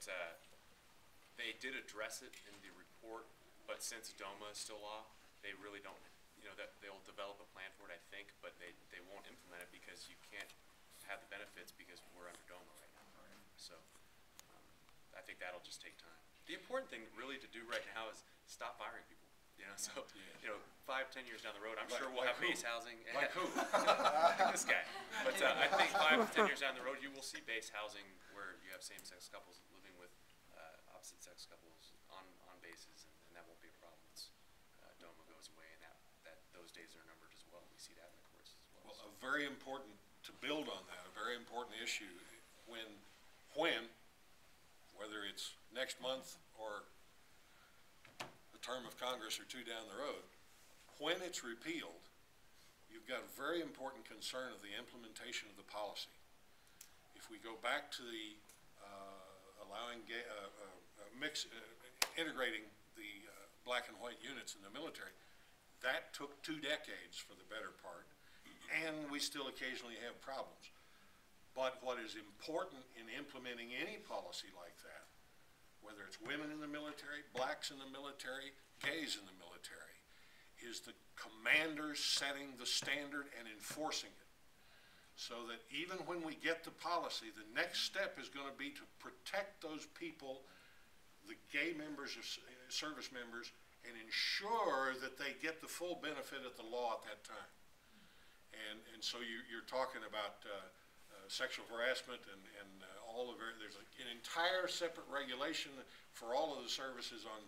that they did address it in the report, but since DOMA is still law, they really don't, that they'll develop a plan for it, I think, but they won't implement it because you can't have the benefits because we're under DOMA right now. So I think that'll just take time. The important thing really to do right now is stop firing people. So 5-10 years down the road, I'm sure we'll have base housing. Like who? Like this guy. But I think 5 to 10 years down the road, you will see base housing where you have same-sex couples living with opposite-sex couples on bases, and that won't be a problem once DOMA goes away, and that those days are numbered as well. We see that in the courts as well. Well, a very important, to build on that, a very important issue, when whether it's next month or the term of Congress or two down the road, when it's repealed, you've got a very important concern of the implementation of the policy. If we go back to the allowing integrating the black and white units in the military, that took 2 decades for the better part, and we still occasionally have problems. But what is important in implementing any policy like that, whether it's women in the military, blacks in the military, gays in the military, is the commanders setting the standard and enforcing it. So that even when we get the policy, the next step is going to be to protect those people, the gay members of service members, and ensure that they get the full benefit of the law at that time. And so you're talking about sexual harassment and all of it. There's an entire separate regulation for all of the services on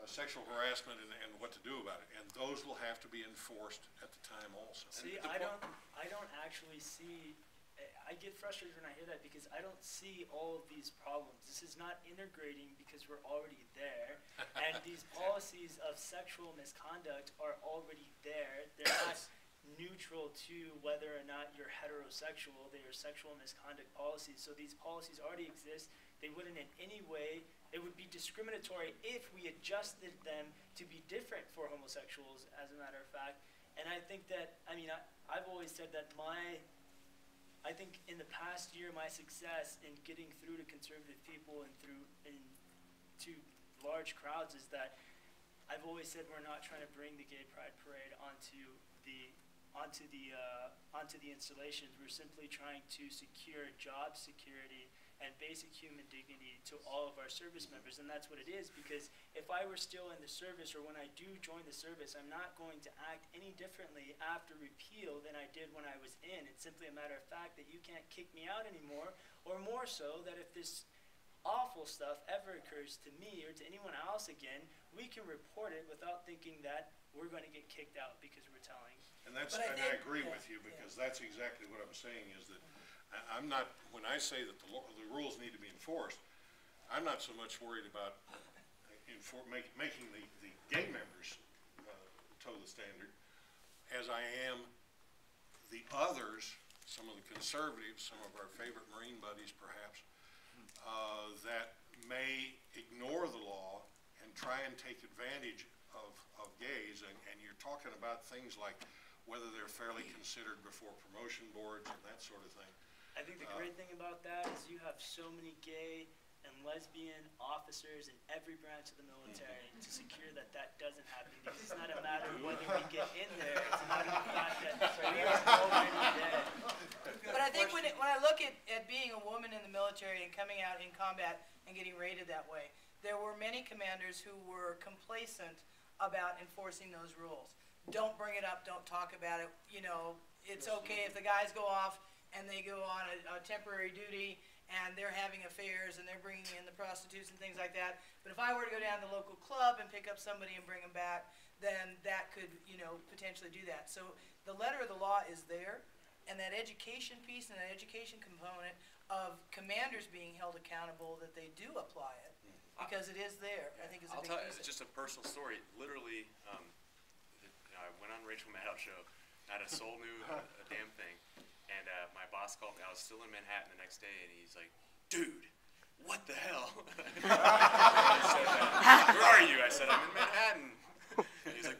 sexual harassment and what to do about it, and those will have to be enforced at the time also. See, I don't actually see. I get frustrated when I hear that because I don't see all of these problems. This is not integrating because we're already there, and these policies of sexual misconduct are already there. They're not neutral to whether or not you're heterosexual. They are sexual misconduct policies. So these policies already exist. They wouldn't in any way, it would be discriminatory if we adjusted them to be different for homosexuals, as a matter of fact. And I think that, I've always said that I think in the past year, my success in getting through to conservative people and to large crowds is that I've always said we're not trying to bring the gay pride parade onto the installations. We're simply trying to secure job security and basic human dignity to all of our service members, and that's what it is, because if I were still in the service or when I do join the service, I'm not going to act any differently after repeal than I did when I was in. It's simply a matter of fact that you can't kick me out anymore, or more so that if this awful stuff ever occurs to me or to anyone else again, we can report it without thinking that we're going to get kicked out because we're telling. And I agree with you, because that's exactly what I'm saying, is that I'm not, when I say that the rules need to be enforced, I'm not so much worried about making the gay members toe the standard as I am the others, some of the conservatives, some of our favorite Marine buddies perhaps, that may ignore the law and try and take advantage of gays. And you're talking about things like whether they're fairly considered before promotion boards and that sort of thing. I think the great thing about that is you have so many gay and lesbian officers in every branch of the military to secure that doesn't happen, because it's not a matter of whether we get in there, it's a matter of the fact that we are already there. But I think when I look at being a woman in the military and coming out in combat and getting rated that way, there were many commanders who were complacent about enforcing those rules. Don't bring it up, don't talk about it, it's okay if the guys go off and they go on a temporary duty and they're having affairs and they're bringing in the prostitutes and things like that. But if I were to go down to the local club and pick up somebody and bring them back, then that could, potentially do that. So the letter of the law is there, and that education piece and that education component of commanders being held accountable that they do apply it, because it is there, I think is a big piece. I'll tell you, it's just a personal story. Literally, I went on Rachel Maddow's show, not a soul knew a damn thing. And my boss called me. I was still in Manhattan the next day, and he's like, "Dude, what the hell?" I said, "Where are you?" I said, "I'm in Manhattan." And he's like,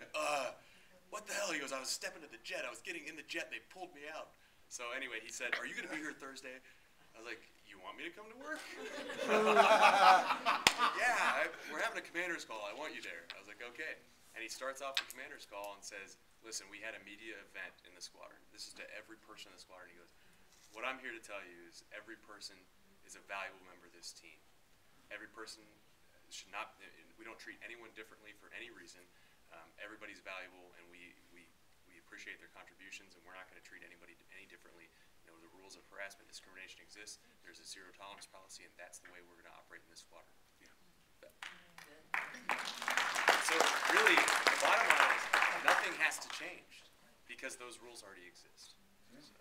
"What the hell?" He goes, "I was stepping to the jet. I was getting in the jet. They pulled me out." So anyway, he said, "Are you going to be here Thursday?" I was like, you want me to come to work? Yeah, we're having a commander's call. I want you there. I was like, okay. And he starts off the commander's call and says, listen, we had a media event in the squadron. This is to every person in the squadron. He goes, what I'm here to tell you is every person is a valuable member of this team. Every person should not, we don't treat anyone differently for any reason. Everybody's valuable, and we appreciate their contributions, and we're not going to treat anybody any differently. You know, the rules of harassment, discrimination exist. There's a zero tolerance policy, and that's the way we're going to operate in this squadron. Yeah. So really, the bottom line is nothing has to change because those rules already exist. So.